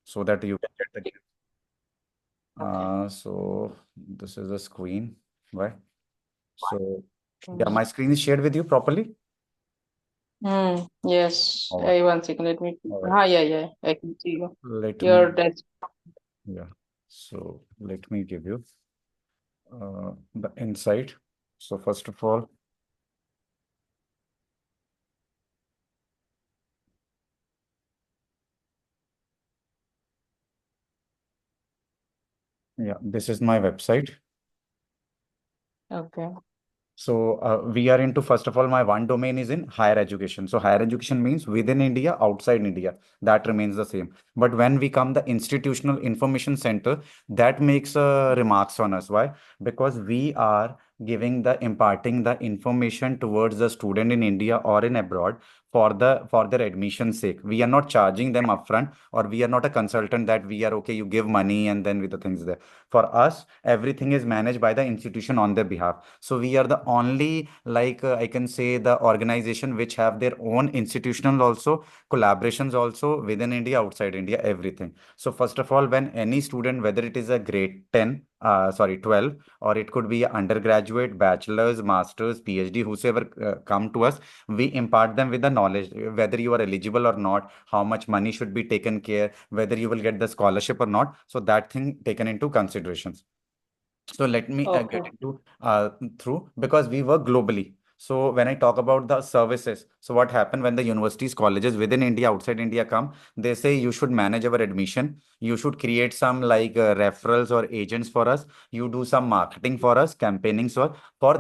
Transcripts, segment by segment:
so that you can get the so this is the screen, right? So yeah, Mm. my screen is shared with you properly. Yes. All right. Hey, one second. Let me. All right. Yeah, yeah. I can see you. Let me, Your desk. yeah. So let me give you the insight. So first of all, yeah, this is my website. Okay. So we are into, first of all, my one domain is in higher education. So higher education means within India, outside India. That remains the same. But when we come the institutional information center, that makes remarks on us. Why? Because we are giving the imparting the information towards the student in India or in abroad for their admission sake. We are not charging them upfront, or we are not a consultant that we are okay, you give money and then with the things there. For us, everything is managed by the institution on their behalf. So we are the only, like I can say, the organization which have their own institutional also collaborations also within India, outside India, everything. So first of all, when any student, whether it is a grade 10, sorry, 12, or it could be a undergraduate, bachelor's, master's, PhD, whosoever come to us, we impart them with the knowledge, whether you are eligible or not, how much money should be taken care, whether you will get the scholarship or not. So that thing taken into considerations. So let me get Okay. into through, because we work globally. So when I talk about the services, so what happened when the universities, colleges within India, outside India come, they say you should manage our admission. You should create some like referrals or agents for us. You do some marketing for us, campaigning for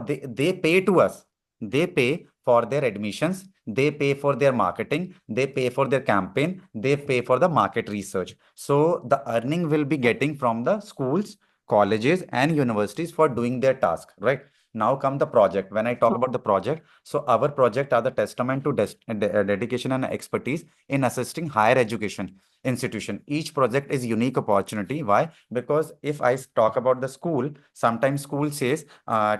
they pay to us. They pay for their admissions. They pay for their marketing. They pay for their campaign. They pay for the market research. So the earning will be getting from the schools, colleges and universities for doing their task, right? Now come the project. When I talk about the project, so our project are the testament to dedication and expertise in assisting higher education institution. Each project is unique opportunity. Why? Because if I talk about the school, sometimes school says,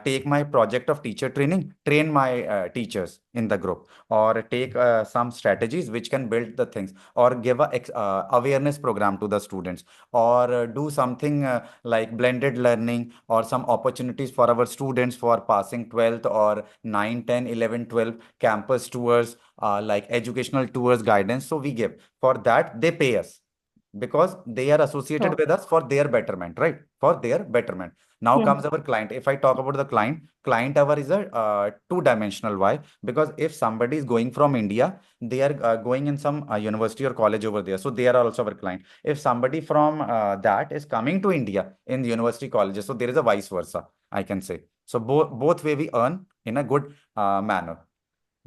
take my project of teacher training, train my teachers in the group, or take some strategies which can build the things, or give a awareness program to the students, or do something like blended learning, or some opportunities for our students for passing 12th or 9, 10, 11, 12 campus tours, like educational tours guidance. So we give for that, they pay us because they are associated Oh, with us for their betterment, right? For their betterment. Now yeah. comes our client. If I talk about the client hour is a two-dimensional. Why? Because if somebody is going from India, they are going in some university or college over there, so they are also our client. If somebody from that is coming to India in the university colleges, so there is a vice versa, I can say. So both way we earn in a good manner.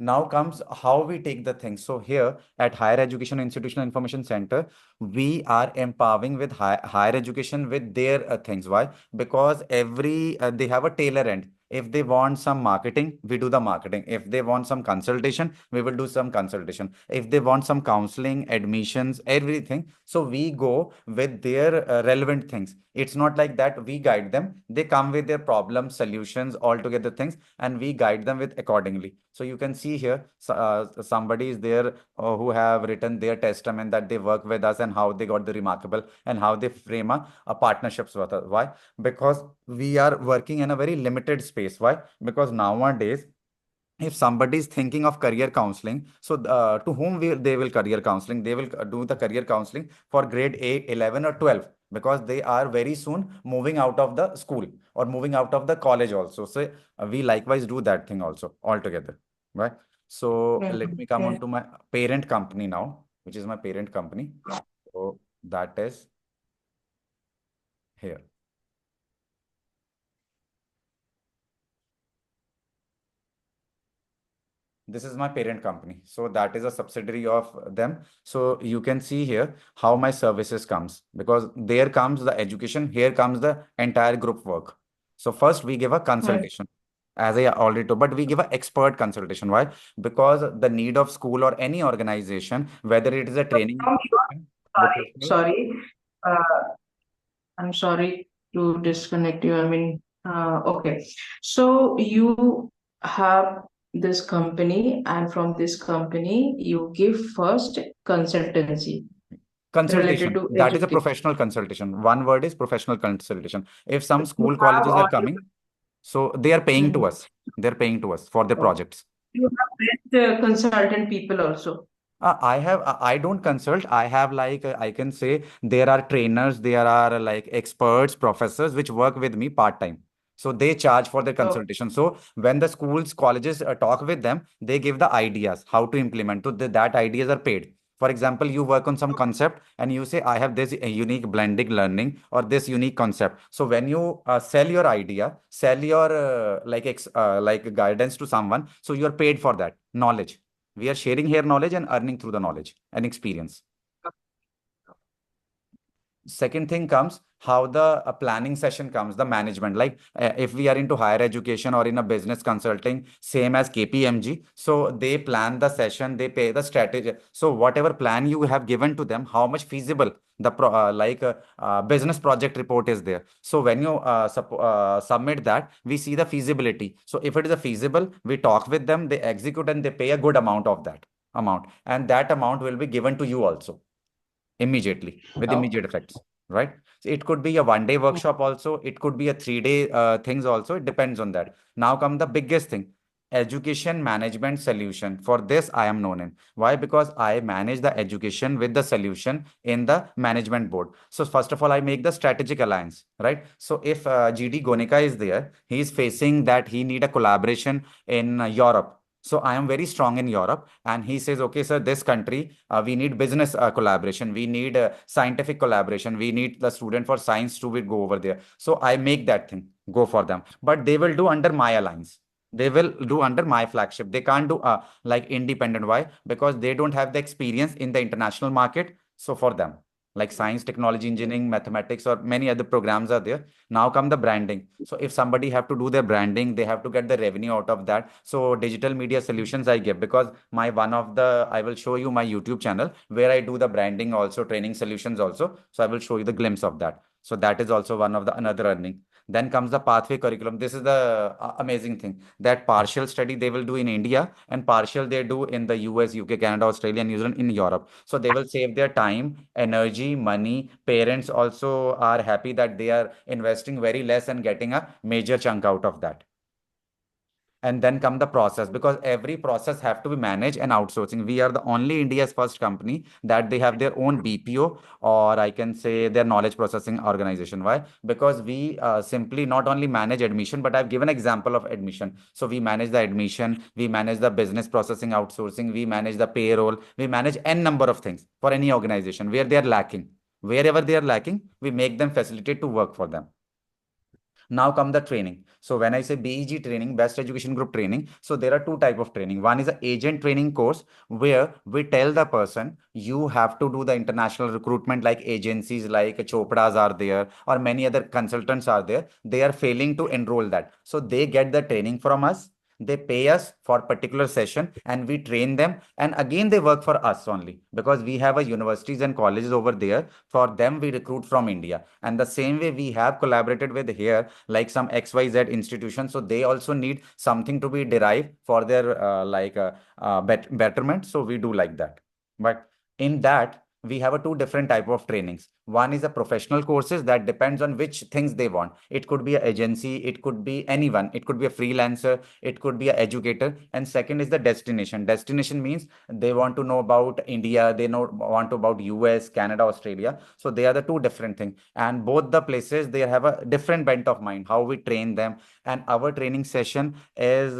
Now comes how we take the things. So here at Higher Education Institutional Information Center, we are empowering with higher education with their things. Why? Because every they have a tailor end. If they want some marketing, we do the marketing. If they want some consultation, we will do some consultation. If they want some counseling, admissions, everything, so we go with their relevant things. It's not like that we guide them. They come with their problems, solutions, altogether things, and we guide them with accordingly. So you can see here, somebody is there who have written their testament that they work with us and how they got the remarkable and how they frame a partnerships with us. Why? Because we are working in a very limited space. Why? Because nowadays, if somebody is thinking of career counseling, so to whom they will career counseling, they will do the career counseling for grade 8, 11 or 12, because they are very soon moving out of the school or moving out of the college also. So we likewise do that thing also altogether, right? So Yeah. let me come Yeah. on to my parent company now, which is my parent company. So that is here. This is my parent company. So that is a subsidiary of them. So you can see here how my services comes, because there comes the education, here comes the entire group work. So first we give a Right. consultation, as I already told, but we give a expert consultation. Why? Because the need of school or any organization, whether it is a training From your institution, side, vocational. sorry. I'm sorry to disconnect you. I mean, okay. So you have this company, and from this company, you give first consultancy. related Consultation. to That is a education. professional consultation. One word is professional consultation. If some But you school have colleges are all coming, so they are paying to Mhm. us. They're paying to us for their Oh, projects. you have best consultant people also. I don't consult. I have like, I can say there are trainers, there are like experts, professors which work with me part time. So they charge for their Oh, consultation. So when the schools, colleges talk with them, they give the ideas how to implement. So that ideas are paid. For example, you work on some concept and you say, I have this unique blended learning or this unique concept. So when you sell your idea, sell your like guidance to someone, so you are paid for that knowledge. We are sharing here knowledge and earning through the knowledge and experience. Second thing comes how the planning session comes, the management. Like if we are into higher education or in a business consulting, same as KPMG. So they plan the session, they pay the strategy. So whatever plan you have given to them, how much feasible the business project report is there. So when you submit that, we see the feasibility. So if it is a feasible, we talk with them, they execute and they pay a good amount of that amount, and that amount will be given to you also immediately with okay. immediate effects, right? So it could be a 1 day workshop also, it could be a 3 day things also, it depends on that. Now come the biggest thing, education management solution. For this I am known in, why? Because I manage the education with the solution in the management board. So first of all, I make the strategic alliance, right? So if GD Gonika is there, he is facing that he need a collaboration in Europe. So I am very strong in Europe, and he says, okay, sir, this country, we need business collaboration, we need scientific collaboration, we need the student for science to be go over there. So I make that thing go for them, but they will do under my alliance. They will do under my flagship. They can't do like independent. Why? Because they don't have the experience in the international market. So for them, like science, technology, engineering, mathematics, or many other programs are there. Now come the branding. So if somebody have to do their branding, they have to get the revenue out of that. So digital media solutions I give, because my one of the, I will show you my YouTube channel where I do the branding also, training solutions also. So I will show you the glimpse of that. So that is also one of the another earning. Then comes the pathway curriculum. This is the amazing thing, that partial study they will do in India and partial they do in the US, UK, Canada, Australia, New Zealand, in Europe. So they will save their time, energy, money. Parents also are happy that they are investing very less and getting a major chunk out of that. And then come the process, because every process have to be managed and outsourcing. We are the only India's first company that they have their own BPO, or I can say their knowledge processing organization. Why? Because we simply not only manage admission, but I've given example of admission. So we manage the admission, we manage the business processing outsourcing, we manage the payroll, we manage n number of things for any organization where they are lacking. Wherever they are lacking, we make them facilitate to work for them. Now come the training. So when I say BEG training, Best Education Group training, so there are two type of training. One is an agent training course where we tell the person you have to do the international recruitment, like agencies like Chopra's are there or many other consultants are there. They are failing to enroll that. So they get the training from us. They pay us for particular session and we train them, and again they work for us only, because we have a universities and colleges over there. For them we recruit from India, and the same way we have collaborated with here like some XYZ institutions, so they also need something to be derived for their betterment, so we do like that. But in that we have a two different type of trainings. One is a professional courses that depends on which things they want. It could be an agency, it could be anyone, it could be a freelancer, it could be an educator. And second is the destination. Destination means they want to know about India, they know want to about US, Canada, Australia. So they are the two different things, and both the places they have a different bent of mind how we train them. And our training session is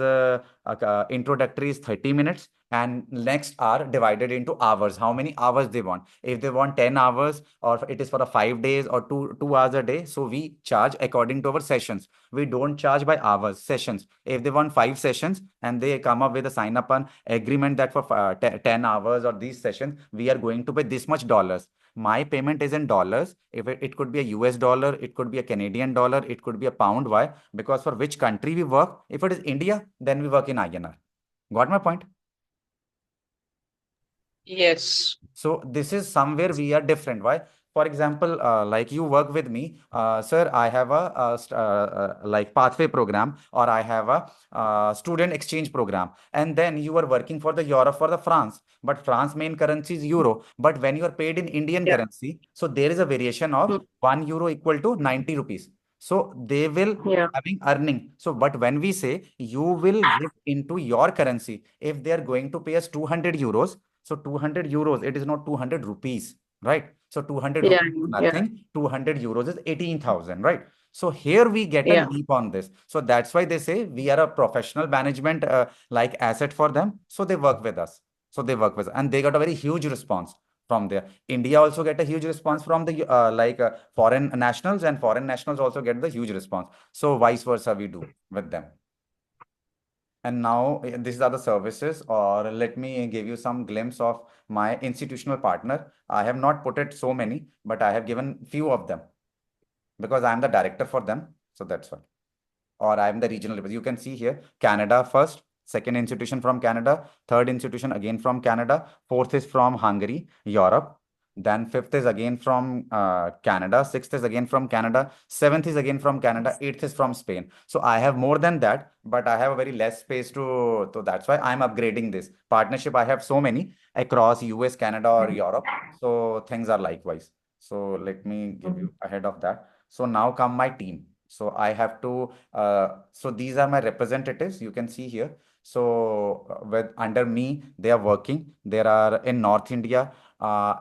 introductory is 30 minutes, and next are divided into hours, how many hours they want. If they want 10 hours, or if it is for a 5 days or two hours a day, so we charge according to our sessions. We don't charge by hours, sessions. If they want 5 sessions and they come up with a sign up an agreement that for 10 hours or these sessions we are going to pay this much dollars, my payment is in dollars. If it could be a US dollar, it could be a Canadian dollar, it could be a pound. Why? Because for which country we work, if it is India, then we work in INR. Got my point? Yes. So this is somewhere we are different. Why? For example, like you work with me, sir, I have like pathway program, or I have a student exchange program, and then you are working for the Europe, for the France, but France main currency is euro. But when you are paid in Indian Yeah. currency, so there is a variation of Mm. €1 equal to 90 rupees. So they will Yeah. having earning. So, but when we say you will give into your currency, if they are going to pay us €200, so €200, it is not 200 rupees, right? So 200 Yeah. rupees is Yeah. nothing. €200 is 18,000, right? So here we get a Yeah. leap on this. So that's why they say we are a professional management like asset for them. So they work with us. So they work with us, and they got a very huge response from there. India also get a huge response from the foreign nationals, and foreign nationals also get the huge response. So vice versa we do with them. And now these are the services, or let me give you some glimpse of my institutional partner. I have not put it so many, but I have given few of them because I am the director for them. So that's why. Or I am the regional representative. You can see here Canada first, second institution from Canada, third institution again from Canada, fourth is from Hungary, Europe. Then fifth is again from Canada, sixth is again from Canada, seventh is again from Canada, eighth is from Spain. So I have more than that, but I have a very less space to. So that's why I'm upgrading this partnership. I have so many across US, Canada, or Europe. So things are likewise. So let me give you ahead of that. So now come my team. So I have to. So these are my representatives. You can see here. So with under me, they are working. There are in North India,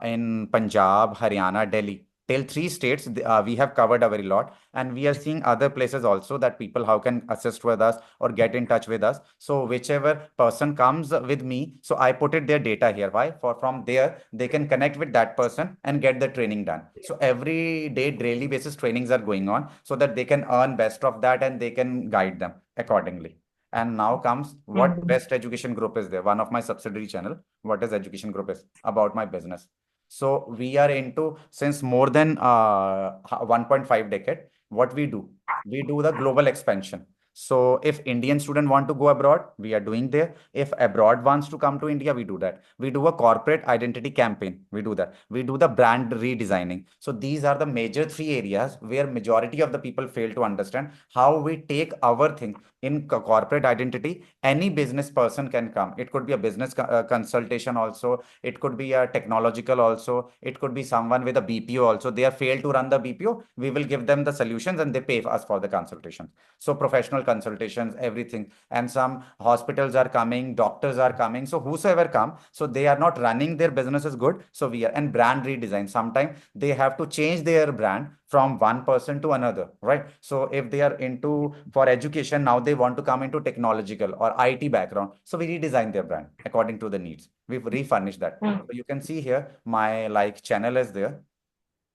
in Punjab, Haryana, Delhi. Till three states, we have covered a very lot, and we are seeing other places also that people how can assist with us or get in touch with us. So whichever person comes with me, so I put it their data here. Why? For from there they can connect with that person and get the training done. So every day, daily basis trainings are going on so that they can earn best of that and they can guide them accordingly. And now comes what Mhm. best education group is there. One of my subsidiary channel. What is education group is about my business. So we are into since more than 1.5 decade. What we do the global expansion. So if Indian student want to go abroad, we are doing there. If abroad wants to come to India, we do that. We do a corporate identity campaign. We do that. We do the brand redesigning. So these are the major three areas where majority of the people fail to understand how we take our thing in corporate identity. Any business person can come. It could be a business consultation also. It could be a technological also. It could be someone with a BPO also. They have failed to run the BPO. We will give them the solutions and they pay us for the consultation. So professional consultations, everything. And some hospitals are coming, doctors are coming. So whosoever come, so they are not running their businesses good. So we are, and brand redesign. Sometimes they have to change their brand from one person to another, right? So if they are into for education, now they want to come into technological or IT background. So we redesign their brand according to the needs. We've refurnished that. Mm. So you can see here, my like channel is there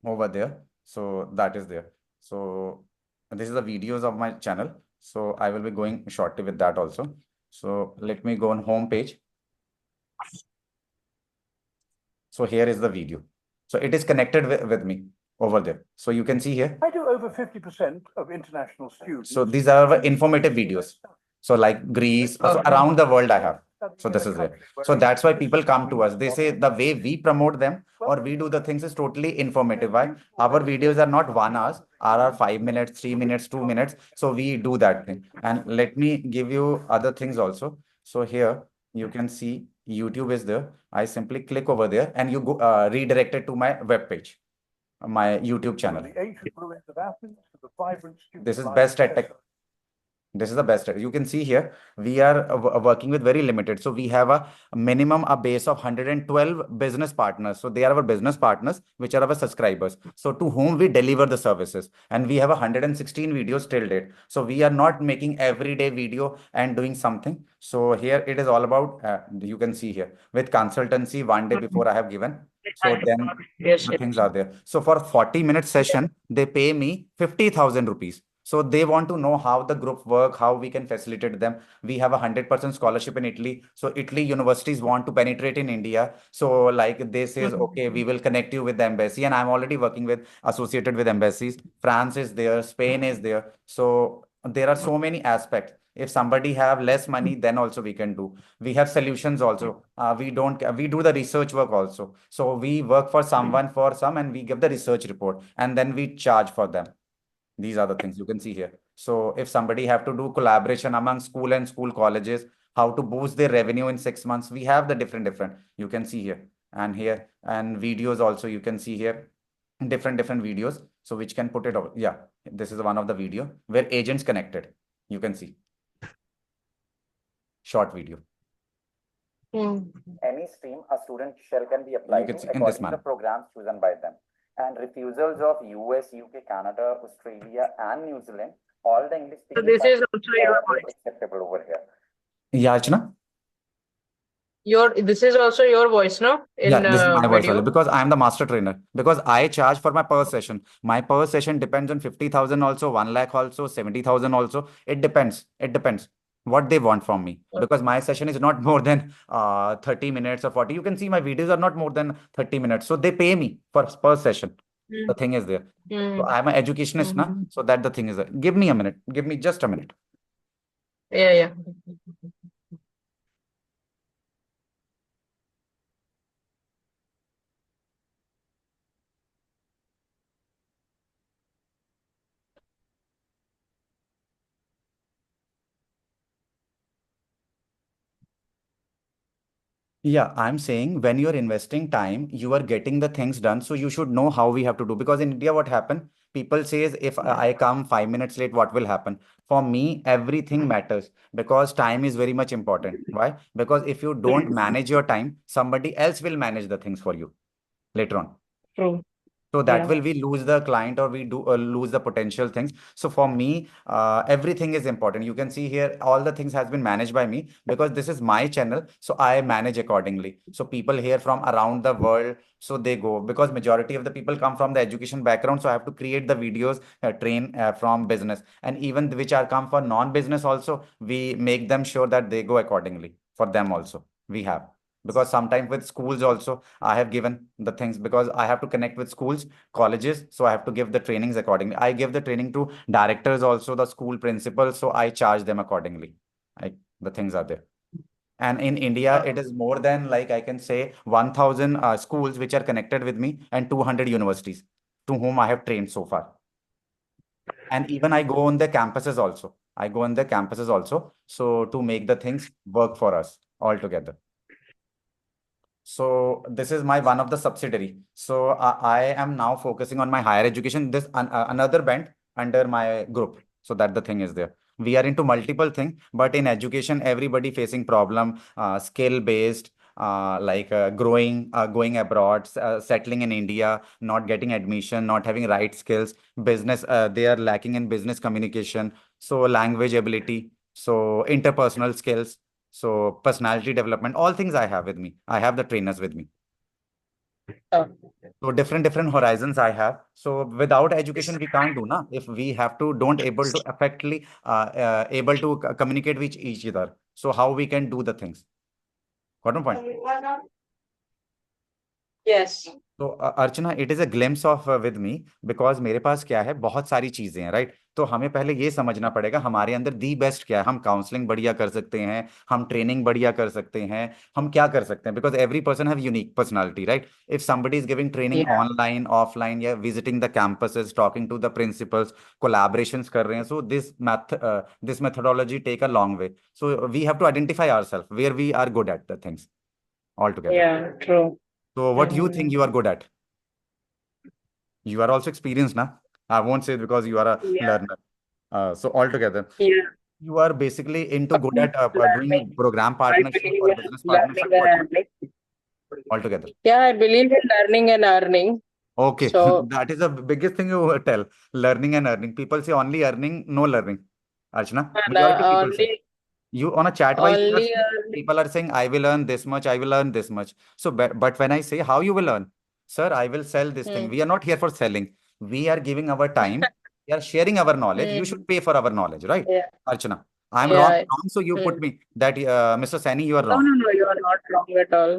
over there. So that is there. So this is the videos of my channel. So I will be going shortly with that also. So let me go on home page. So here is the video. So it is connected with me over there. So you can see here. I do over 50% of international students. So these are our informative videos. So like Greece, so Okay. around the world I have. So this is it. So that's why people come to us. They say the way we promote them or we do the things is totally informative. Why? Our videos are not 1 hour, are 5 minutes, 3 minutes, 2 minutes. So we do that thing. And let me give you other things also. So here you can see YouTube is there. I simply click over there and you go redirected to my web page, my YouTube channel. The ancient ruins of Athens to the vibrant student This is life best of at tech. Thessaly. This is the best. You can see here, we are working with very limited. So we have a minimum, a base of 112 business partners. So they are our business partners, which are our subscribers. So to whom we deliver the services. And we have 116 videos till date. So we are not making everyday video and doing something. So here it is all about, you can see here with consultancy 1 day before I have given. So then Yes, the yes. things are there. So for 40-minute session, they pay me 50,000 rupees. So they want to know how the group work, how we can facilitate them. We have 100% scholarship in Italy. So Italy universities want to penetrate in India. So like they says, okay, we will connect you with the embassy. And I'm already working with associated with embassies. France is there, Spain is there. So there are so many aspects. If somebody have less money, then also we can do. We have solutions also. We do the research work also. So we work for someone for some, and we give the research report, and then we charge for them. These are the things you can see here. So if somebody have to do collaboration among school and school colleges, how to boost their revenue in 6 months, we have the different, you can see here and here, and videos also you can see here, different videos. So which can put it over. Yeah, this is one of the video where agents connected. You can see short video. Any stream a student shall can be applied to according to the programs chosen by them. And refusals of US, UK, Canada, Australia, and New Zealand, all the English So speaking this is also your voice. acceptable over here. Yeah, Archana? This is also your voice, no? Yeah, this is my voice video. only, because I am the master trainer. Because I charge for my per session. My per session depends on 50,000 also, 1 lakh also, 70,000 also. It depends. It depends what they want from me. Because my session is not more than 30 minutes or 40. You can see my videos are not more than 30 minutes. So they pay me for per session. The thing is there. So I am an educationist now. So that the thing is there. Give me a minute. Give me just a minute. Yeah. Yeah, I'm saying when you're investing time, you are getting the things done. So you should know how we have to do. Because in India, what happened? People says if I come 5 minutes late, what will happen? For me, everything matters because time is very much important. Why? Because if you don't manage your time, somebody else will manage the things for you later on. True. So that Yeah. will we lose the client, or we do lose the potential things. So for me, everything is important. You can see here, all the things has been managed by me because this is my channel. So I manage accordingly. So people here from around the world, so they go, because majority of the people come from the education background. So I have to create the videos, train from business, and even which are come for non-business also, we make them sure that they go accordingly for them also. We have. Because sometimes with schools also, I have given the things because I have to connect with schools, colleges. So I have to give the trainings accordingly. I give the training to directors also, the school principals. So I charge them accordingly. The things are there. And in India, it is more than, like, I can say 1,000 schools which are connected with me, and 200 universities to whom I have trained so far. And even I go on the campuses also. So to make the things work for us all together. So this is my one of the subsidiary. So I am now focusing on my higher education. This another band under my group. So that the thing is there. We are into multiple things, but in education, everybody facing problem, skill based, going abroad, settling in India, not getting admission, not having right skills, business. They are lacking in business communication. So language ability. So interpersonal skills. So personality development, all things I have with me. I have the trainers with me. So different horizons I have. So without education, we can't do na. If we have to, don't able to effectively able to communicate with each other. So how we can do the things? Got my point? Yes. तो Archana, it is a glimpse of with me, because मेरे पास क्या है, बहुत सारी चीजें हैं, right? तो हमें पहले ये समझना पड़ेगा हमारे अंदर दी बेस्ट क्या है. हम काउंसलिंग बढ़िया कर सकते हैं, हम ट्रेनिंग बढ़िया कर सकते हैं, हम क्या कर सकते हैं, because every person have unique personality, right? If somebody is giving training online, offline, या visiting the campuses, talking to the principals, collaborations कर रहे हैं, so this methodology take a long way. So we have to identify ourself where we are good at the things all together. Yeah, true. So what you think you are good at? You are also experienced, na? I won't say because you are a learner. So altogether, you are basically into good at doing program partnership or business partnership altogether. Yeah, I believe in learning and earning. Okay, So that is the biggest thing you tell. Learning and earning. People say only earning, no learning. Archana, majority people say. You on a chat wise, people are saying, I will earn this much, I will earn this much. So, but when I say how you will earn, sir, I will sell this thing. We are not here for selling. We are giving our time. We are sharing our knowledge. You should pay for our knowledge, right? Archana, I'm wrong. So you put me that, Mr. Sani, you are wrong. No, you are not wrong at all.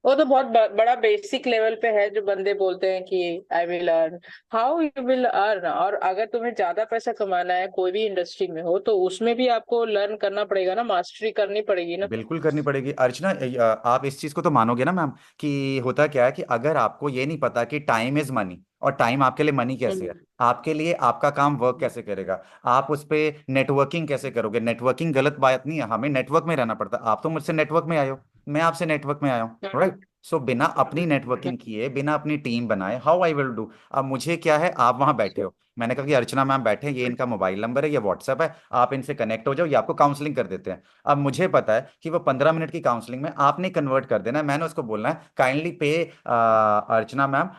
वो तो बहुत बड़ा basic level पे है, जो बंदे बोलते हैं कि I will earn. How you will earn? और अगर तुम्हें ज्यादा पैसा कमाना है कोई भी इंडस्ट्री में हो, तो उसमें भी आपको लर्न करना पड़ेगा ना, मास्टरी करनी पड़ेगी ना। बिल्कुल करनी पड़ेगी अर्चना। आप इस चीज को तो मानोगे ना मैम कि होता क्या है कि अगर आपको ये नहीं पता कि टाइम इज मनी और टाइम आपके लिए मनी कैसे है, हम्म, आपके लिए आपका काम वर्क कैसे करेगा, आप उस पे नेटवर्किंग कैसे करोगे। नेटवर्किंग गलत बात नहीं है, हमें नेटवर्क में रहना पड़ता है। आप तो मुझसे नेटवर्क में आए हो, मैं आपसे नेटवर्क में आया हूँ, हम्म, राइट। सो बिना अपनी नेटवर्किंग किए, बिना अपनी टीम बनाए, हाउ आई विल डू। अब मुझे क्या है, आप वहां बैठे हो, मैंने कहा कि अर्चना मैम बैठे हैं, ये इनका मोबाइल नंबर है, ये व्हाट्सएप है, आप इनसे कनेक्ट हो जाओ, ये आपको काउंसलिंग कर देते हैं। अब मुझे पता है कि वो 15 मिनट की काउंसलिंग में आपने कन्वर्ट कर देना है। मैंने उसको बोलना है काइंडली पे अर्चना मैम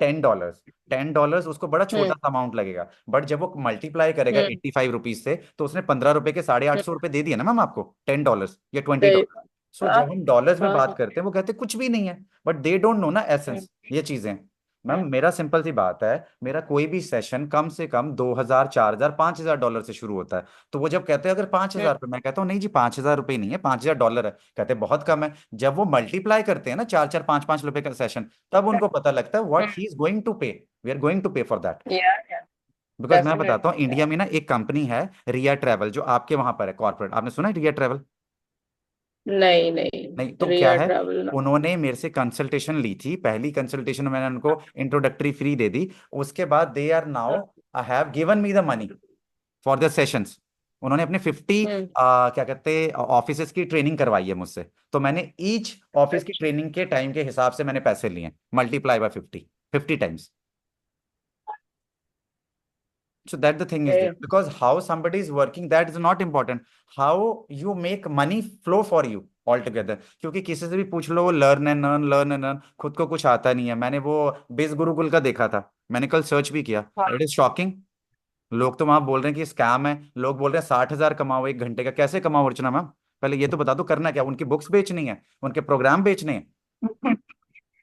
$10। $10 उसको बड़ा छोटा हम्म, सा अमाउंट लगेगा, बट जब वो मल्टीप्लाई करेगा हम्म, 85 रुपीज से, तो उसने 15 रुपए के ₹850 दे दिए ना मैम आपको, $10 या सही $20। सो बात। जब हम डॉलर्स में हाँ, बात हाँ, करते हैं, वो कहते हैं कुछ भी नहीं है, बट दे डोंट नो ना हम्म, एसेंस, ये चीजें। मैम हम्म, मेरा सिंपल सी बात है, मेरा कोई भी सेशन कम से कम 2,000, 4,000, $5,000 से शुरू होता है। तो वो जब कहते हैं अगर हम्म, 5,000 रुपये, मैं कहता हूँ नहीं जी, $5,000 नहीं है, $5,000 है। कहते हैं बहुत कम है। जब वो मल्टीप्लाई करते हैं ना 4-4, 5-5 रुपए का सेशन, तब उनको पता लगता है what he is going to pay, we are going to pay for that. या बिकॉज मैं बताता हूँ, डेफिनेटली। इंडिया में ना एक कंपनी है, रिया ट्रेवल, जो आपके वहां पर है कॉर्पोरेट, आपने सुना है रिया ट्रेवल? नहीं नहीं, नहीं तो क्या रिया है, ट्रैवल ना। उन्होंने मेरे से कंसल्टेशन ली थी, पहली कंसल्टेशन में मैंने उनको इंट्रोडक्टरी फ्री दे दी। उसके बाद they are now I have given me the money for the sessions. उन्होंने अपने 50 हम्म, क्या कहते हैं ऑफिसेस की ट्रेनिंग करवाई है मुझसे। तो मैंने ईच ऑफिस की अच्छा, ट्रेनिंग के टाइम के हिसाब से मैंने पैसे लिए, multiply by 50 times. So that the thing is there, okay, because how somebody is working, that is not important. How you make money flow for you altogether। क्योंकि किसी से भी पूछ लो, learn and earn, learn and earn, खुद को कुछ आता नहीं है। मैंने वो बिज गुरुकुल का देखा था, मैंने कल सर्च भी किया, हाँ, इट इज शॉकिंग। लोग तो वहां बोल रहे हैं कि स्कैम है, लोग बोल रहे हैं 60,000 कमाओ 1 घंटे का। कैसे कमाओ अर्चना मैम, पहले ये तो बता दो करना क्या, उनकी बुक्स बेचनी है, उनके प्रोग्राम बेचने हैं।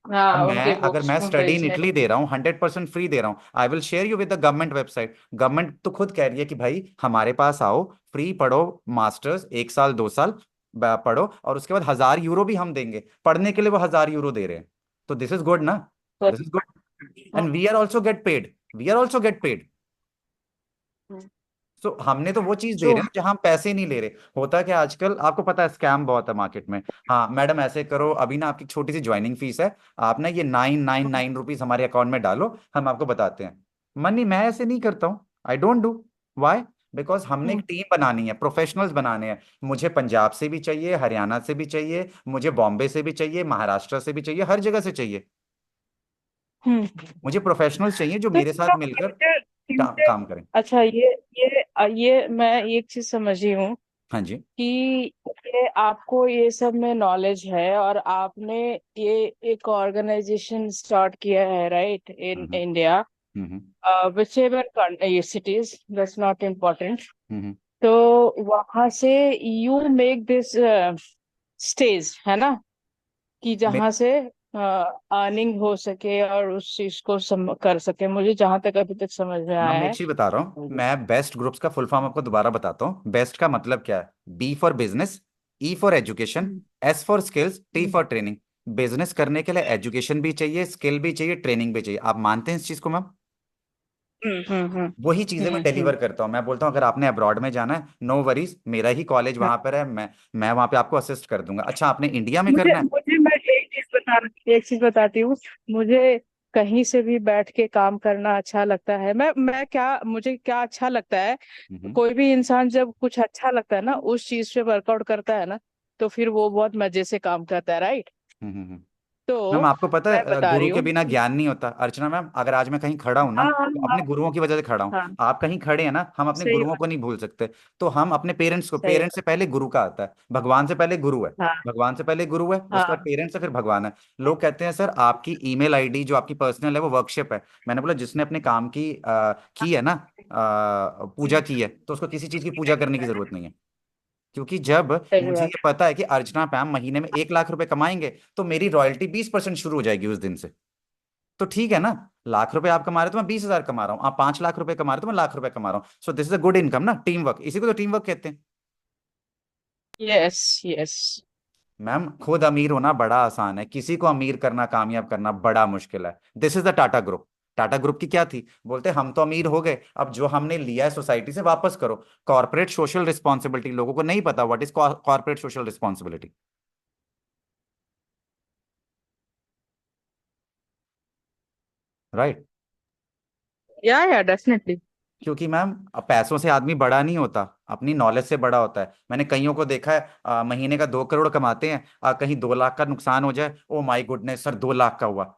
अब हाँ, उनके मैं, अगर बुक्स मैं स्टडी इन बेचने। इटली दे रहा हूँ, 100% फ्री दे रहा हूँ, I will share you with the government website. Government तो खुद कह रही है कि भाई हमारे पास आओ, फ्री पढ़ो, मास्टर्स 1 साल 2 साल पढ़ो, और उसके बाद €1,000 भी हम देंगे पढ़ने के लिए, वो €1,000 दे रहे हैं। तो दिस इज गुड ना, this is good. And we are also get paid, we are also get paid. So हमने तो वो चीज दे जो रहे हैं जहां हम पैसे नहीं ले रहे। होता क्या आजकल आपको पता है, स्कैम बहुत है मार्केट में। हाँ मैडम ऐसे करो, अभी ना आपकी छोटी सी ज्वाइनिंग फीस है, आप ना ये 999 रुपीज हमारे अकाउंट में डालो, हम आपको बताते हैं। मनी मैं ऐसे नहीं करता हूँ, I don't do. Why? Because हमने एक टीम बनानी है, प्रोफेशनल्स बनाने हैं। मुझे पंजाब से भी चाहिए, हरियाणा से भी चाहिए, मुझे बॉम्बे से भी चाहिए, महाराष्ट्र से भी चाहिए, हर जगह से चाहिए। हम्म, मुझे प्रोफेशनल्स चाहिए जो तो मेरे साथ मिलकर फ्यूचर फ्यूचर काम करें। अच्छा, ये मैं एक चीज समझी हूँ हाँ जी। कि ये आपको ये सब में नॉलेज है, और आपने ये एक ऑर्गेनाइजेशन स्टार्ट किया है, right, in hmm India, hmm hmm which ever ये सिटीज, दैट्स नॉट इम्पोर्टेंट। हम्म तो वहां से यू मेक दिस स्टेज, है ना, कि हम्म। जहां से अर्निंग हो सके और उस चीज को कर सके, मुझे जहां तक अभी तक समझ में मैम आया मैं एक है। चीज बता रहा हूँ, मैं बेस्ट ग्रुप्स का फुल फॉर्म आपको दोबारा बताता हूँ। बेस्ट का मतलब क्या है, B for business, E for education, hmm, S for skills, T hmm, for training. Business करने के लिए एजुकेशन भी चाहिए, स्किल भी चाहिए, ट्रेनिंग भी चाहिए। आप मानते हैं इस चीज को मैम? हम्म, हम्म, वही चीजें मैं हम्म। डिलीवर करता हूँ। मैं बोलता हूँ अगर आपने अब्रॉड में जाना है, नो वरीज, मेरा ही कॉलेज हाँ, वहां पर है, मैं वहां पे आपको असिस्ट कर दूंगा। अच्छा आपने इंडिया में मुझे करना है? मुझे मैं एक चीज बताती हूँ। मुझे कहीं से भी बैठ के काम करना अच्छा लगता है। मैं क्या मुझे क्या अच्छा लगता है, हम्म कोई भी इंसान जब कुछ अच्छा लगता है ना, उस चीज पे वर्कआउट करता है ना, तो फिर वो बहुत मजे से काम करता है, राइट। हम्म हम्म हम्म। मैम तो आपको पता मैं है बता रही गुरु के हूँ। बिना ज्ञान नहीं होता अर्चना मैम। अगर आज मैं कहीं खड़ा हूं ना, हाँ, हाँ, तो हाँ, अपने गुरुओं की वजह से खड़ा हूं। हाँ, आप कहीं खड़े हैं ना, हम अपने सही गुरुओं बात, को नहीं भूल सकते। तो हम अपने पेरेंट्स को, सही पेरेंट्स बात। से पहले गुरु का आता है, भगवान से पहले गुरु है, हाँ, भगवान से पहले गुरु है, उसके बाद हाँ, पेरेंट्स है, फिर भगवान है। लोग कहते हैं सर आपकी ईमेल आईडी जो आपकी पर्सनल है वो वर्कशिप है। मैंने बोला जिसने अपने काम की है ना, पूजा की है, तो उसको किसी चीज की पूजा करने की जरूरत नहीं है। क्योंकि जब सही मुझे बात। ये पता है कि अर्चना पैम महीने में 1 लाख रुपए कमाएंगे, तो मेरी रॉयल्टी 20% शुरू हो जाएगी उस दिन से। तो ठीक है ना, लाख रुपए आप कमा रहे हो तो मैं 20,000 कमा रहा हूँ, आप 5 लाख रुपए कमा रहे हो तो मैं लाख रुपए कमा रहा हूँ। So this is a good income ना, टीम वर्क, इसी को तो टीम वर्क कहते हैं। Yes, yes. मैम खुद अमीर होना बड़ा आसान है, किसी को अमीर करना, कामयाब करना बड़ा मुश्किल है। This is the Tata group. Tata group की क्या थी, बोलते हम तो अमीर हो गए, अब जो हमने लिया है सोसाइटी से वापस करो। कॉर्पोरेट सोशल रिस्पॉन्सिबिलिटी लोगों को नहीं पता, what is corporate social responsibility, right? या डेफिनेटली। क्योंकि मैम अब पैसों से आदमी बड़ा नहीं होता, अपनी नॉलेज से बड़ा होता है। मैंने कईयों को देखा है, महीने का 2 करोड़ कमाते हैं, कहीं 2 लाख का नुकसान हो जाए, oh my goodness sir 2 lakh का हुआ।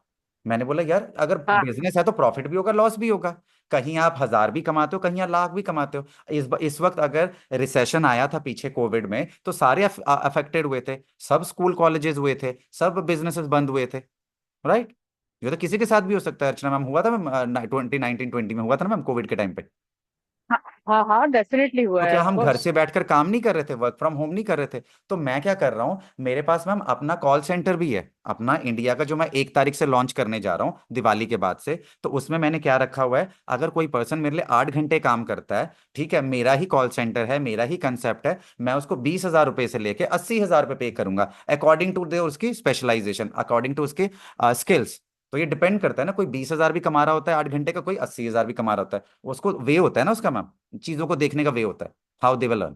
मैंने बोला यार अगर हाँ बिजनेस है तो प्रॉफिट भी होगा, लॉस भी होगा। कहीं आप 1,000 भी कमाते हो, कहीं आप लाख भी कमाते हो। इस वक्त अगर रिसेशन आया था पीछे कोविड में, तो सारे अफेक्टेड हुए थे, सब स्कूल कॉलेजेस हुए थे, सब बिजनेसेस बंद हुए थे, राइट? ये तो किसी के साथ भी हो सकता है। अर्चना मैम, हुआ था मैम 2019-20 में हुआ था ना मैम, कोविड के टाइम पे। हाँ हाँ हाँ, डेफिनेटली हुआ तो है क्या ऑफ हम घर कोर्स। से बैठकर काम नहीं कर रहे थे, वर्क फ्रॉम होम नहीं कर रहे थे? तो मैं क्या कर रहा हूँ, मेरे पास मैम अपना कॉल सेंटर भी है, अपना इंडिया का, जो मैं 1 तारीख से लॉन्च करने जा रहा हूँ दिवाली के बाद से। तो उसमें मैंने क्या रखा हुआ है, अगर कोई पर्सन मेरे लिए 8 घंटे काम करता है, ठीक है, मेरा ही कॉल सेंटर है, मेरा ही कंसेप्ट है, मैं उसको 20,000 रुपए से लेके 80,000 रुपये पे करूंगा, अकॉर्डिंग टू उसकी स्पेशलाइजेशन, अकॉर्डिंग टू उसके स्किल्स। तो ये डिपेंड करता है ना, कोई 20,000 भी कमा रहा होता है 8 घंटे का, कोई 80,000 भी कमा रहा होता है, उसको वे होता है ना उसका मैम, चीजों को देखने का वे होता है, how they will earn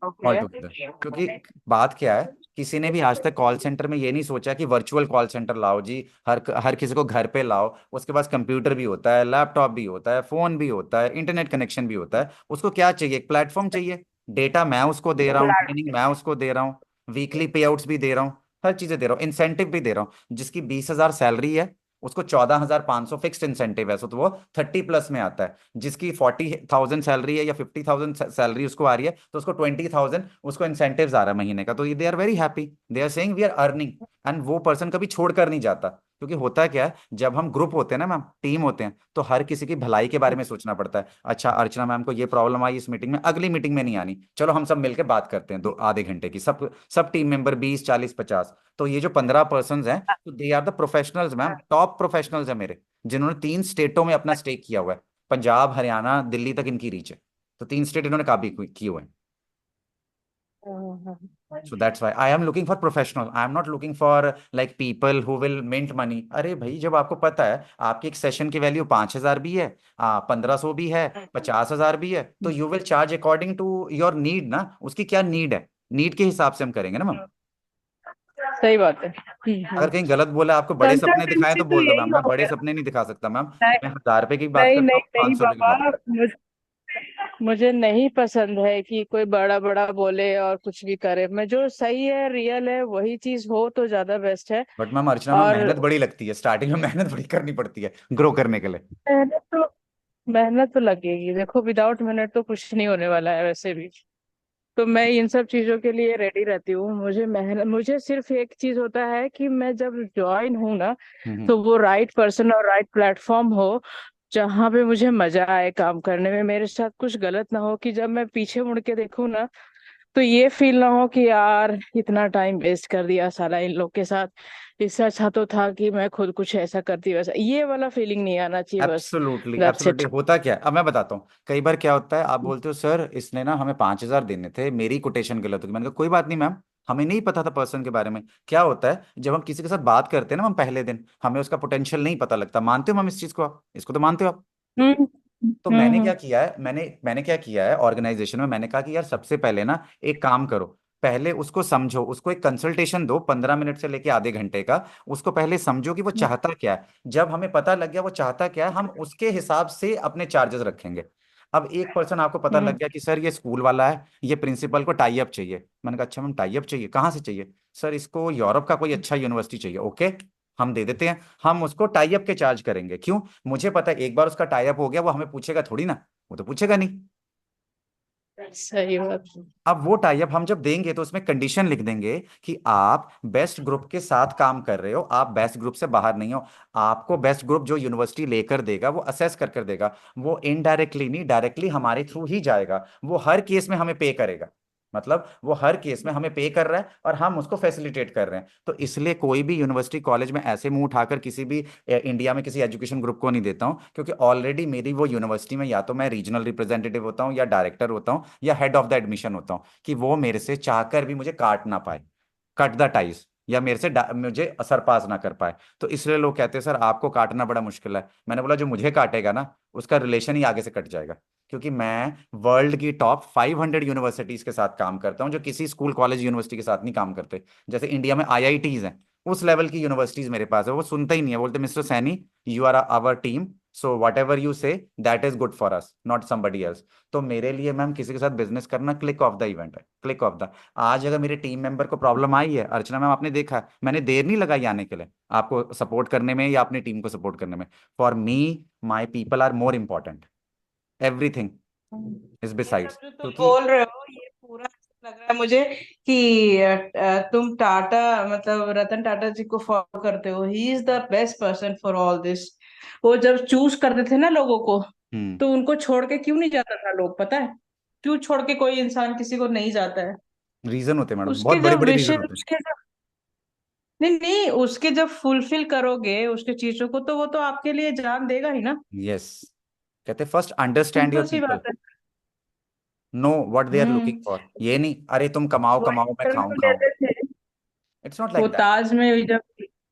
all okay. Together. क्योंकि बात क्या है, किसी ने भी आज तक कॉल सेंटर में ये नहीं सोचा कि वर्चुअल कॉल सेंटर लाओ जी, हर हर किसी को घर पे लाओ, उसके पास कंप्यूटर भी होता है, लैपटॉप भी होता है, फोन भी होता है, इंटरनेट कनेक्शन भी होता है, उसको क्या चाहिए, एक प्लेटफॉर्म चाहिए। डेटा मैं उसको दे रहा हूँ, ट्रेनिंग मैं उसको दे रहा हूँ, वीकली पे आउट्स भी दे रहा हूँ, हर चीजें दे रहा हूँ, इंसेंटिव भी दे रहा हूँ। जिसकी 20,000 सैलरी है, उसको 14,500 फिक्स्ड इंसेंटिव है, तो वो 30 प्लस में आता है। जिसकी 40,000 सैलरी है या 50,000 सैलरी उसको आ रही है, तो उसको 20,000 उसको इंसेंटिव्स आ रहा है महीने का। तो ये they are very happy, they are saying we are earning. And वो पर्सन कभी छोड़ कर नहीं जाता, क्योंकि होता है क्या है, जब हम ग्रुप होते हैं ना मैम, टीम होते हैं, तो हर किसी की भलाई के बारे में सोचना पड़ता है। अच्छा अर्चना मैम को ये प्रॉब्लम आई इस मीटिंग में, अगली मीटिंग में नहीं आनी, चलो हम सब मिलकर बात करते हैं, दो आधे घंटे की, सब सब टीम मेंबर 20 40 50। तो ये जो 15 पर्सन हैं, तो they are the professionals ma'am, top professionals है मेरे, जिन्होंने 3 स्टेटों में अपना स्टेक किया हुआ है, पंजाब हरियाणा दिल्ली तक इनकी रीच है। तो 3 स्टेट इन्होंने काबी किए हुए हैं। So that's why I am looking for professional, I am not looking for like people who will mint money. अरे भाई, जब आपको पता है आपकी एक सेशन की वैल्यू 5,000 भी है, 1,500 भी है, 50,000 भी है, तो you will charge according to your need ना, उसकी क्या नीड है, नीड के हिसाब से हम करेंगे ना मैम। सही बात है। अगर कहीं गलत बोला, आपको बड़े सपने दिखाए कंसल्टेंसी तो तो बोल दो यही मैम, मैं हो बड़े गया। सपने नहीं दिखा सकता मैम। नहीं मैं 1,000 रुपए की बात नहीं करता नहीं हूँ, नहीं 500 रुपए की बात बाबा, करता मुझे नहीं पसंद है कि कोई बड़ा बड़ा बोले और कुछ भी करे। मैं जो सही है, रियल है, वही चीज हो तो ज्यादा बेस्ट है। हूँ। बट मैम अर्चना मैम, और मेहनत बड़ी लगती है, स्टार्टिंग में मेहनत बड़ी करनी पड़ती है ग्रो करने के लिए। मेहनत तो मेहनत तो लगेगी, देखो विदाउट मेहनत तो कुछ नहीं होने वाला है वैसे भी। तो मैं इन सब चीजों के लिए रेडी रहती हूँ। मुझे सिर्फ एक चीज होता है कि मैं जब ज्वाइन हूँ ना, हम्म। तो वो राइट पर्सन और राइट प्लेटफॉर्म हो, जहाँ पे मुझे मजा आए काम करने में, मेरे साथ कुछ गलत ना हो, कि जब मैं पीछे मुड़ के देखूँ ना, तो ये फील ना हो कि यार इतना टाइम वेस्ट कर दिया साला इन लोग के साथ, इससे अच्छा तो था कि मैं खुद कुछ ऐसा करती वैसा। ये वाला फीलिंग नहीं आना चाहिए बस। Absolutely that's absolutely, it. होता क्या है अब मैं बताता हूँ। कई बार क्या होता है, आप बोलते हो सर इसने ना हमें 5,000 देने थे, मेरी कोटेशन गलत होगी। मैंने कहा कोई बात नहीं मैम, हमें नहीं पता था पर्सन के बारे में। क्या होता है, जब हम किसी के साथ बात करते हैं ना हम पहले दिन, हमें उसका पोटेंशियल नहीं पता लगता। मानते हो मैम इस चीज को, आप इसको तो मानते हो आप? हम्म तो मैंने हम्म क्या किया है, मैंने क्या किया है ऑर्गेनाइजेशन में, मैंने कहा कि यार सबसे पहले ना एक काम करो, पहले उसको समझो, उसको एक कंसल्टेशन दो 15 मिनट से लेके आधे घंटे का। उसको पहले समझो कि वो चाहता क्या है। जब हमें पता लग गया वो चाहता क्या है, हम उसके हिसाब से अपने चार्जेस रखेंगे। अब एक पर्सन आपको पता हम्म लग गया कि सर ये स्कूल वाला है, ये प्रिंसिपल को टाई अप चाहिए। मैंने कहा अच्छा मैम टाई अप चाहिए, कहाँ से चाहिए? सर इसको यूरोप का कोई अच्छा यूनिवर्सिटी चाहिए। ओके, हम दे देते हैं, हम उसको टाई अप के चार्ज करेंगे। क्यों? मुझे पता है एक बार उसका टाई अप हो गया, वो हमें पूछेगा थोड़ी ना, वो तो पूछेगा नहीं। सही बात। अब वो टाई अप हम जब देंगे, तो उसमें कंडीशन लिख देंगे कि आप बेस्ट ग्रुप के साथ काम कर रहे हो, आप बेस्ट ग्रुप से बाहर नहीं हो। आपको बेस्ट ग्रुप जो यूनिवर्सिटी लेकर देगा, वो असेस कर देगा, वो इनडायरेक्टली नहीं डायरेक्टली हमारे थ्रू ही जाएगा, वो हर केस में हमें पे करेगा। मतलब वो हर केस में हमें पे कर रहा है और हम उसको फैसिलिटेट कर रहे हैं। तो इसलिए कोई भी यूनिवर्सिटी कॉलेज में ऐसे मुंह उठाकर किसी भी इंडिया में किसी एजुकेशन ग्रुप को नहीं देता हूँ, क्योंकि ऑलरेडी मेरी वो यूनिवर्सिटी में या तो मैं रीजनल रिप्रेजेंटेटिव होता हूँ, या डायरेक्टर होता हूँ, या हेड ऑफ द एडमिशन होता हूँ, कि वो मेरे से चाहकर भी मुझे काट ना पाए, कट द टाइज, या मेरे से मुझे सरपास ना कर पाए। तो इसलिए लोग कहते हैं सर आपको काटना बड़ा मुश्किल है। मैंने बोला जो मुझे काटेगा ना, उसका रिलेशन ही आगे से कट जाएगा, क्योंकि मैं वर्ल्ड की टॉप 500 यूनिवर्सिटीज के साथ काम करता हूँ, जो किसी स्कूल कॉलेज यूनिवर्सिटी के साथ नहीं काम करते। जैसे इंडिया में आईआईटीज हैं, उस लेवल की यूनिवर्सिटीज मेरे पास है। वो सुनते ही नहीं है, बोलते mister Saini you are our team, so whatever you say that is good for us, not somebody else. तो मेरे लिए मैम किसी के साथ बिजनेस करना क्लिक ऑफ द इवेंट है, क्लिक ऑफ द। आज अगर मेरे टीम मेंबर को प्रॉब्लम आई है, अर्चना मैम आपने देखा है, मैंने देर नहीं लगाई आने के लिए आपको सपोर्ट करने में या अपनी टीम को सपोर्ट करने में। For me my people are more important, everything is ये सब बिसाइड्स। जो तुम क्योंकि बोल रहे हो ये पूरा ऐसा लग रहा है मुझे कि तुम टाटा मतलब रतन टाटा जी को फॉलो करते हो। He is the best person for all this. वो जब चूज करते थे ना लोगों को, हम्म, तो उनको छोड़ के क्यों नहीं जाता था लोग, पता है? क्यों छोड़ के कोई इंसान किसी को नहीं जाता है? रीजन होते हैं मैडम, बहुत उसके बड़े जब बड़े रीजन विषय होते हैं। उसके जब नहीं नहीं उसके जब फुलफिल करोगे उसके चीजों को, तो वो तो आपके लिए जान देगा ही ना। यस, कहते first understand your simple see people, बात है। No what they are looking hmm. For. ये नहीं अरे तुम कमाओ वो कमाओ मैं खाऊं इंटरव्यू खाऊं, लेते थे, इट्स नॉट वो लाइक दैट। ताज में जब,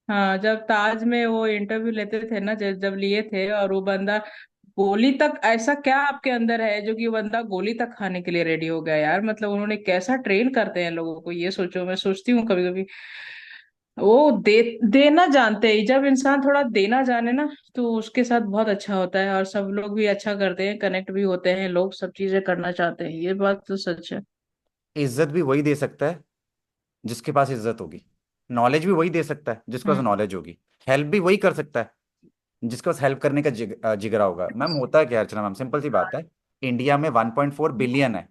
हाँ जब ताज में वो इंटरव्यू लेते थे ना, जब जब लिए थे, और वो बंदा गोली तक, ऐसा क्या आपके अंदर है जो कि वो बंदा गोली तक खाने के लिए रेडी हो गया यार? मतलब उन्होंने कैसा ट्रेन करते हैं लोगों को, ये सोचो। मैं सोचती हूँ कभी कभी वो देना जानते हैं। जब इंसान थोड़ा देना जाने ना, तो उसके साथ बहुत अच्छा होता है, और सब लोग भी अच्छा करते हैं, कनेक्ट भी होते हैं लोग, सब चीजें करना चाहते हैं। ये बात तो सच है। इज्जत भी वही दे सकता है जिसके पास इज्जत होगी, नॉलेज भी वही दे सकता है जिसके पास हम्म। नॉलेज होगी, हेल्प भी वही कर सकता है जिसके पास हेल्प करने का जिगरा होगा। मैम होता है क्या अर्चना मैम, सिंपल सी बात है, इंडिया में 1.4 बिलियन है,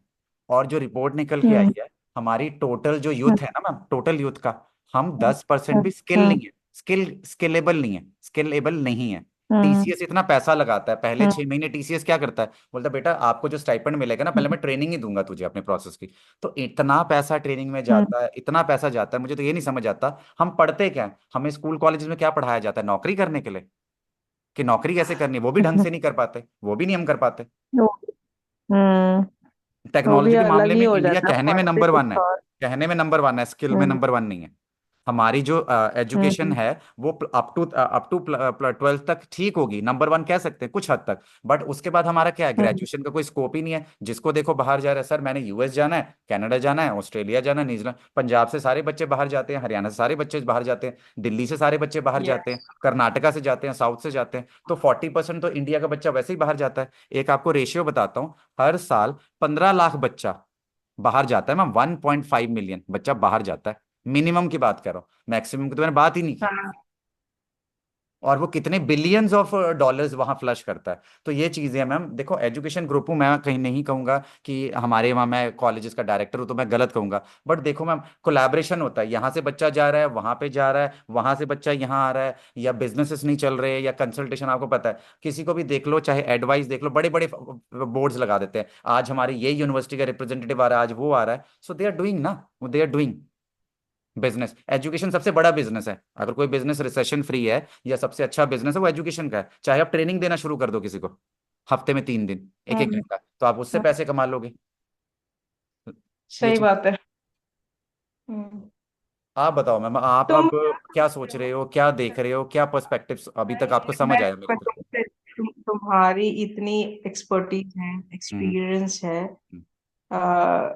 और जो रिपोर्ट निकल के हम्म। आई है, हमारी टोटल जो यूथ है ना मैम, टोटल यूथ का हम हम्म। 10% भी स्किल हम्म। नहीं है, स्किलेबल नहीं है, स्किलेबल नहीं है। हम्म। टीसीएस इतना पैसा लगाता है, पहले हम्म। 6 महीने टीसीएस क्या करता है, बोलता है बेटा आपको जो स्टाइपेंड मिलेगा ना, पहले मैं ट्रेनिंग ही दूंगा तुझे अपने प्रोसेस की। तो इतना पैसा ट्रेनिंग में हम्म। जाता है, इतना पैसा जाता है, मुझे तो ये नहीं समझ आता हम पढ़ते क्या हैं? हमें स्कूल कॉलेज में क्या पढ़ाया जाता है, नौकरी करने के लिए, कि नौकरी कैसे करनी है वो भी ढंग हम्म। से नहीं कर पाते, वो भी नहीं हम कर पाते। वो हम्म, वो भी टेक्नोलॉजी के अलग मामले ही में हो इंडिया जाता है, कहने में पढ़ते नंबर वन कुछ है, और। कहने में नंबर वन है, स्किल में हम्म। नंबर वन नहीं है। हमारी जो एजुकेशन हम्म। है वो अप टू 12th तक ठीक होगी, नंबर वन कह सकते हैं कुछ हद तक, बट उसके बाद हमारा क्या है, हम्म। ग्रेजुएशन का कोई स्कोप ही नहीं है। जिसको देखो बाहर जा रहा है, सर मैंने यूएस जाना है, कनाडा जाना है, ऑस्ट्रेलिया जाना है, न्यूजीलैंड, पंजाब से सारे बच्चे बाहर जाते हैं, हरियाणा से सारे बच्चे बाहर जाते हैं, दिल्ली से सारे बच्चे बाहर जाते हैं, यस। कर्नाटका से जाते हैं, साउथ से जाते हैं। तो 40% तो इंडिया का बच्चा वैसे ही बाहर जाता है। एक आपको रेशियो बताता हूँ, हर साल 15 लाख बच्चा बाहर जाता है मैम, 1.5 मिलियन बच्चा बाहर जाता है, मिनिमम की बात कर रहा हूँ, मैक्सिमम की तो मैंने बात ही नहीं की। हाँ। और वो कितने बिलियंस ऑफ डॉलर्स वहां फ्लश करता है। तो ये चीजें हैं मैम, देखो एजुकेशन ग्रुप हूँ मैं, कहीं नहीं कहूंगा कि हमारे वहाँ मैं कॉलेजेस का डायरेक्टर हूँ तो मैं गलत कहूंगा, बट देखो मैम कोलैबोरेशन होता है, यहाँ से बच्चा जा रहा है वहां पे जा रहा है, वहां से बच्चा यहाँ आ रहा है, या बिजनेसेस नहीं चल रहे, या कंसल्टेशन, आपको पता है किसी को भी देख लो, चाहे एडवाइस देख लो, बड़े बड़े बोर्ड्स लगा देते हैं, आज हमारी ये यूनिवर्सिटी का रिप्रेजेंटेटिव आ रहा है, आज वो आ रहा है, सो दे आर डूइंग ना, they are doing business. Education सबसे बड़ा बिजनेस है, अगर कोई बिजनेस रिसेशन फ्री है या सबसे अच्छा बिजनेस है वो एजुकेशन का है। चाहे आप ट्रेनिंग देना शुरू कर दो किसी को, हफ्ते में 3 दिन, एक एक हम्म। घंटा, तो आप उससे हम्म। पैसे कमा लोगे। ये सही चीज, बात है। हम्म। आप बताओ मैम, आप तुम अब क्या क्या सोचते सोच हो? रहे हो, क्या देख रहे हो, क्या पर्सपेक्टिव्स अभी तक आपको समझ आया मेरे को। तुम्हारी इतनी एक्सपर्टीज है, हम्म, एक्सपीरियंस है, हम्म।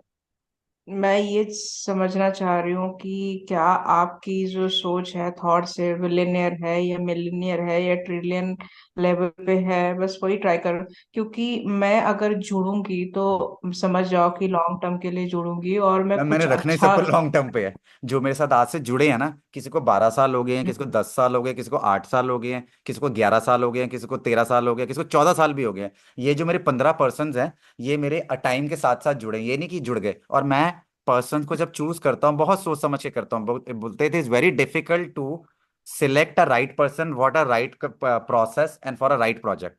मैं ये समझना चाह रही हूँ कि क्या आपकी जो सोच है, थॉट्स है, विलियनियर है या मिलियनियर है या ट्रिलियन लेवल पे है, बस वही ट्राई कर। क्योंकि मैं अगर जुड़ूंगी तो समझ जाओ कि लॉन्ग टर्म के लिए जुड़ूंगी, और मैं मैम मैंने कुछ रखना ही अच्छा। सबको लॉन्ग टर्म पे है, जो मेरे साथ आज से जुड़े हैं ना, किसी को 12 साल हो गए हैं, किसी को 10 साल हो गए, किसी को 8 साल हो गए हैं, किसी को 11 साल हो गए हैं, किसी को 13 साल हो गए, किसी को 14 साल भी हो गए हैं। ये जो मेरे 15 पर्सन हैं, ये मेरे टाइम के साथ साथ जुड़े हैं, ये नहीं कि जुड़ गए। और मैं पर्सन को जब चूज करता हूँ बहुत सोच समझ के करता हूँ, बोलते थे is very difficult to select a right person, what a right process and for a right project,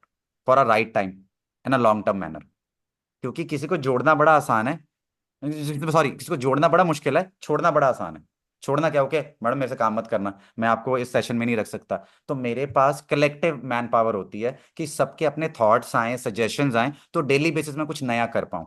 for a right time, in a long term manner. क्योंकि किसी को जोड़ना बड़ा आसान है, सॉरी, किसी को जोड़ना बड़ा मुश्किल है, छोड़ना बड़ा आसान है। छोड़ना क्या, ओके मैडम मेरे से काम मत करना, मैं आपको इस सेशन में नहीं रख सकता। तो मेरे पास कलेक्टिव मैन पावर होती है कि सबके अपने थॉट्स आए, सजेशंस आए, तो डेली बेसिस में कुछ नया कर पाऊं।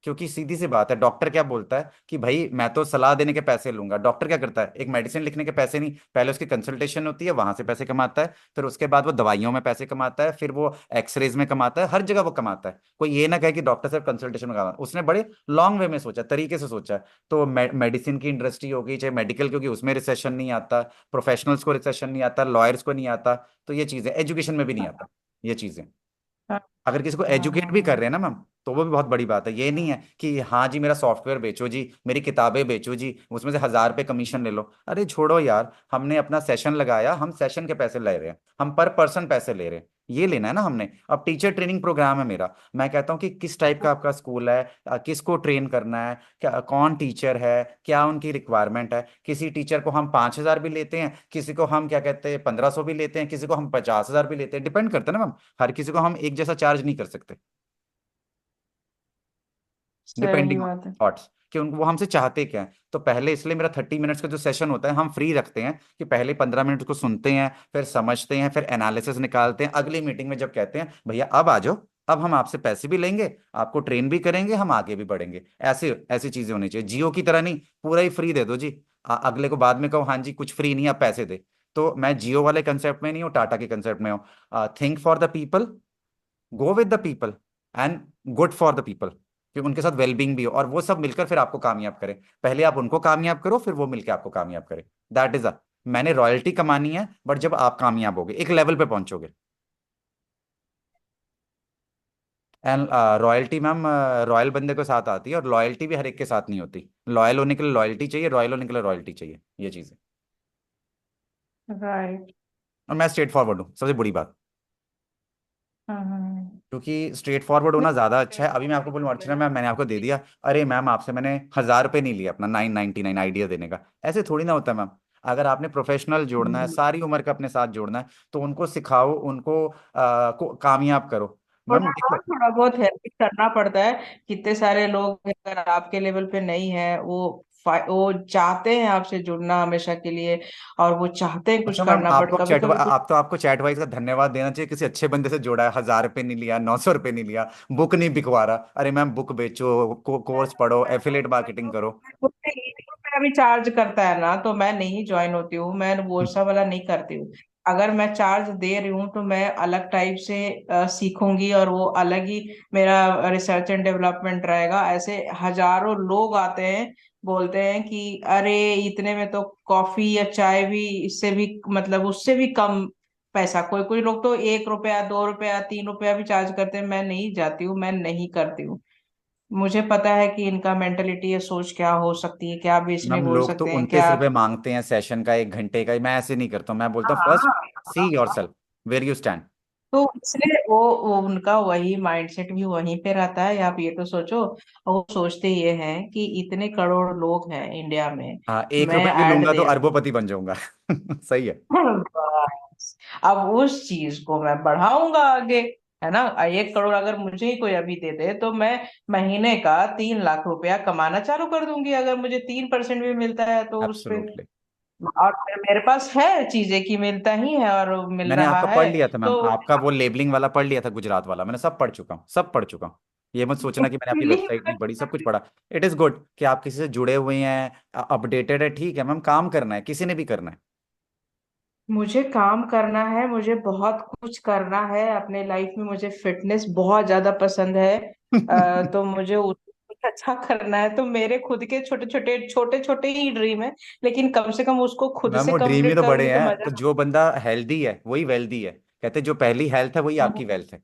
क्योंकि सीधी सी बात है, डॉक्टर क्या बोलता है कि भाई मैं तो सलाह देने के पैसे लूंगा। डॉक्टर क्या करता है, एक मेडिसिन लिखने के पैसे नहीं, पहले उसकी कंसल्टेशन होती है, वहां से पैसे कमाता है, फिर उसके बाद वो दवाइयों में पैसे कमाता है, फिर वो एक्सरेज में कमाता है, हर जगह वो कमाता है। कोई ये ना कहे कि डॉक्टर सिर्फ कंसल्टेशन में कमाता है, उसने बड़े लॉन्ग वे में सोचा, तरीके से सोचा है। तो मेडिसिन की इंडस्ट्री होगी चाहे मेडिकल, क्योंकि उसमें रिसेशन नहीं आता, प्रोफेशनल्स को रिसेशन नहीं आता, लॉयर्स को नहीं आता, तो ये चीजें एजुकेशन में भी नहीं आता, ये चीजें। हाँ अगर किसी को हाँ एजुकेट भी कर हाँ रहे हैं ना मैम, तो वो भी बहुत बड़ी बात है। ये नहीं है कि हाँ जी मेरा सॉफ्टवेयर बेचो जी, मेरी किताबें बेचो जी, उसमें से 1,000 रुपये कमीशन ले लो। अरे छोड़ो यार, हमने अपना सेशन लगाया, हम सेशन के पैसे ले रहे हैं, हम पर पर्सन पैसे ले रहे हैं, ये लेना है ना हमने। अब टीचर ट्रेनिंग प्रोग्राम है मेरा, मैं कहता हूँ कि किस टाइप का आपका स्कूल है, किसको ट्रेन करना है, क्या कौन टीचर है, क्या उनकी रिक्वायरमेंट है। किसी टीचर को हम 5,000 भी लेते हैं, किसी को हम क्या कहते हैं 1,500 भी लेते हैं, किसी को हम 50,000 भी लेते हैं, डिपेंड करता है ना मैम। हर किसी को हम एक जैसा चार्ज नहीं कर सकते, सही डिपेंडिंग ऑन बात है। थॉट्स कि उनको वो हमसे चाहते क्या है। तो पहले इसलिए मेरा 30 मिनट्स का जो सेशन होता है हम फ्री रखते हैं, कि पहले 15 मिनट को सुनते हैं, फिर समझते हैं, फिर एनालिसिस निकालते हैं, अगली मीटिंग में जब कहते हैं भैया अब आ जाओ, अब हम आपसे पैसे भी लेंगे, आपको ट्रेन भी करेंगे, हम आगे भी बढ़ेंगे। ऐसे ऐसी चीजें होनी चाहिए, जियो की तरह नहीं पूरा ही फ्री दे दो जी। अगले को बाद में कहो हाँ जी कुछ फ्री नहीं, आप पैसे दे। तो मैं जियो वाले कंसेप्ट में नहीं हूँ, टाटा के कंसेप्ट में हूँ। Think for the people, go with the people, and good for the people, कि उनके साथ वेलबींग भी हो, और वो सब मिलकर फिर आपको कामयाब करें। पहले आप उनको कामयाब करो, फिर वो मिलकर आपको कामयाब करें। दैट इज अ, मैंने रॉयल्टी कमानी है, बट जब आप कामयाब होगे एक लेवल पे पहुंचोगे। एंड रॉयल्टी मैम, रॉयल बंदे के साथ आती है, और लॉयल्टी भी हर एक के साथ नहीं होती। लॉयल होने के लिए लॉयल्टी चाहिए, रॉयल होने के लिए रॉयल्टी चाहिए, ये चीज़ है। राइट। और मैं स्ट्रेट फॉरवर्ड हूँ, सबसे बुरी बात, हाँ हाँ हाँ। क्योंकि स्ट्रेट फॉरवर्ड होना ज्यादा अच्छा है। अभी मैं आपको बोलूँ अर्चना मैम, मैंने आपको दे दिया, अरे मैम आपसे मैंने 1,000 रुपये नहीं लिया अपना 999 आइडिया देने का, ऐसे थोड़ी ना होता है मैम। अगर आपने प्रोफेशनल जोड़ना है, सारी उम्र का अपने साथ जोड़ना है, तो उनको सिखाओ, उनको को कामयाब करो मैम, देखो। थोड़ा बहुत हेल्प करना पड़ता है। कितने सारे लोग अगर आपके लेवल पे नहीं है, वो चाहते हैं आपसे जुड़ना हमेशा के लिए, और वो चाहते हैं कुछ अच्छा मैम, करना, बट आपको कभी चैट कभी कुछ। आप तो आपको चैट वाइज का धन्यवाद देना चाहिए, किसी अच्छे बंदे से जोड़ा है, 1,000 रुपये नहीं लिया, 900 रुपये नहीं लिया, बुक नहीं बिकवा रहा। अरे मैम बुक बेचो, कोर्स पढ़ो, एफिलेट मार्केटिंग करो। मुझसे 1 रुपया भी चार्ज करता है ना, तो मैं नहीं ज्वाइन होती हूँ, मैं वो सब वाला नहीं करती हूँ। अगर मैं चार्ज दे रही हूँ तो मैं अलग टाइप से सीखूंगी, और वो अलग ही मेरा रिसर्च एंड डेवलपमेंट रहेगा। ऐसे हजारों लोग आते हैं, बोलते हैं कि अरे इतने में तो कॉफी या चाय भी, इससे भी मतलब उससे भी कम पैसा, कोई कोई लोग तो 1 रुपया 2 रुपया 3 रुपया भी चार्ज करते हैं। मैं नहीं जाती हूँ, मैं नहीं करती हूँ। मुझे पता है कि इनका मेंटेलिटी या सोच क्या हो सकती है, क्या बेचने मैम बोल लोग तो सकते हैं, 29 रुपये क्या। मांगते हैं सेशन का, 1 घंटे का। मैं ऐसे नहीं करता हूँ, मैं बोलता हूँ फर्स्ट सी योर हाँ, सेल्फ, वेयर यू स्टैंड। तो इसलिए वो उनका वही माइंडसेट भी वहीं पे रहता है। आप ये तो सोचो, वो सोचते ये हैं कि इतने करोड़ लोग हैं इंडिया में, हाँ, 1 रुपए मैं भी ऐड लूंगा तो दे रहा अरबोपति बन जाऊंगा। सही है। हूँ। बस, अब उस चीज को मैं बढ़ाऊंगा आगे, है ना। 1 करोड़ अगर मुझे ही कोई अभी दे दे, तो मैं महीने का 3 लाख रुपया कमाना चालू कर दूंगी, अगर मुझे 3% भी मिलता है तो उस पे। एब्सोल्युटली। और फिर मेरे पास है चीजें कि मिलता ही है और मिल मैंने रहा आपका है। पढ़ लिया था मैम, तो आपका वो लेबलिंग वाला पढ़ लिया था, गुजरात वाला, मैंने सब पढ़ चुका हूँ, सब पढ़ चुका हूँ। ये मत सोचना कि मैंने आपकी फीलिंग, वेबसाइट नहीं पढ़ी, सब कुछ पढ़ा। इट इज गुड कि आप किसी से जुड़े हुए हैं, अपडेटेड है, ठीक है मैम, काम करना है, किसी ने भी करना है। मुझे काम करना है, मुझे बहुत कुछ करना है अपने लाइफ में। मुझे फिटनेस बहुत ज्यादा पसंद है। तो मुझे उसको कुछ अच्छा करना है, तो मेरे खुद के छोटे छोटे ही ड्रीम है, लेकिन कम से कम उसको खुद मैम से वो ड्रीम ही कंप्लीट तो बड़े करूंगी तो हैं, मजा। तो जो बंदा हेल्दी है वही वेल्दी है। कहते जो पहली हेल्थ है वही आपकी वेल्थ है।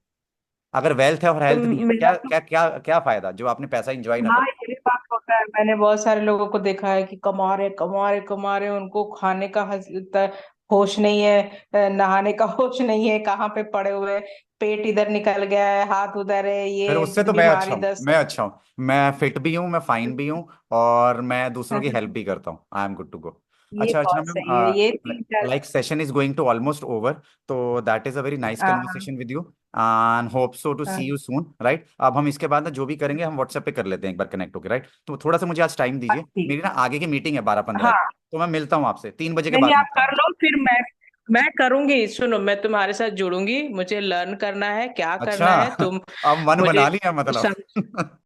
अगर वेल्थ है और तो हेल्थ नहीं है तो मेरा क्या क्या क्या क्या फायदा जो आपने पैसा एंजॉय ना हाँ, करो। ये भी बात होता है। मैंने बहुत सारे लोगों को देखा है कि कमा रहे कमा रहे कमा रहे, उनको खाने का होश नहीं है, नहाने का होश नहीं है, कहाँ पे पड़े हुए, पेट इधर निकल गया है, हाथ उधर है, फिर ये उससे तो मैं अच्छा बीमारी हूँ, दस्त। मैं अच्छा हूँ, मैं फिट भी हूँ, मैं फाइन भी हूँ, और मैं दूसरों की हेल्प भी करता हूँ, I am good to go. ये अच्छा अर्चना बहुत मैम, सही है, ये 3 4। Like session is going to almost over, तो that is a very nice हाँ conversation with you. And hope so to see हाँ यू सून, राइट। अब हम इसके बाद ना जो भी करेंगे हम व्हाट्सएप पे कर लेते हैं एक बार कनेक्ट होके, राइट। तो थोड़ा सा मुझे आज टाइम दीजिए, ठीक। मेरी ना आगे की मीटिंग है 12:15 की, हाँ तो मैं मिलता हूँ आपसे 3 बजे के नहीं बाद आप मिलता कर हूँ। लो, फिर मैं करूंगी। सुनो, मैं तुम्हारे साथ जुड़ूंगी, मुझे लर्न करना है, क्या अच्छा करना है तुम अब मन मुझे बना लिया मतलब।